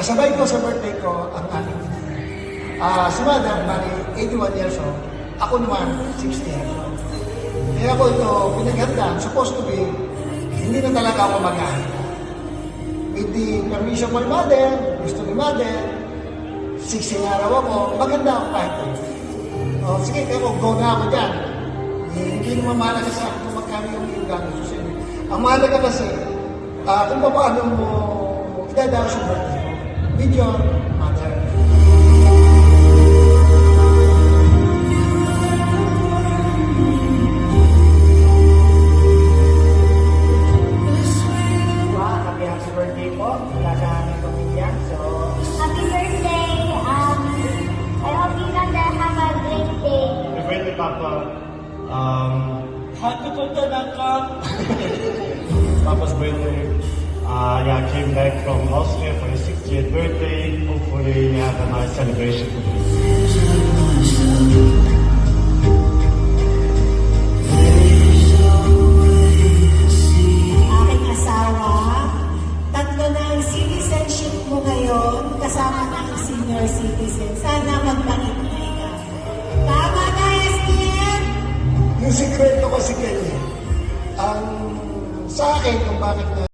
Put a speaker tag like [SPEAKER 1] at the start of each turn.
[SPEAKER 1] Kasabay ko sa birthday ko ang aking si Mother, bali 81 years old. Ako naman, 60 years old. Kaya ako ito pinaghandaan, supposed to be, hindi na talaga ako mag-ahanda. With the permission of my mother, gusto ni Mother, 60 na araw ako, maganda ako kahit ito. O, sige, ako, go na ako dyan. Hindi naman mahalaga sa akin kung magkano yung gano'n. Ang mahalaga kasi, kung paano mo idadaos yung birthday mo. With your mother. Happy birthday po. Mula sa aming pamilya. So,
[SPEAKER 2] Happy birthday! I hope you can have a great day.
[SPEAKER 3] Happy birthday, Papa.
[SPEAKER 1] Happy birthday, Naka!
[SPEAKER 3] Papa's birthday. Yeah, I came back from Austria for his 60th birthday. Hopefully, we have a nice celebration.
[SPEAKER 4] Aking asawa, tatlo na ang citizenship mo ngayon, kasama na ang senior citizen. Sana magpangitay ka. Tama na, STM?
[SPEAKER 1] Yung sikreto ko si Kelly, ang sa akin kung bakit na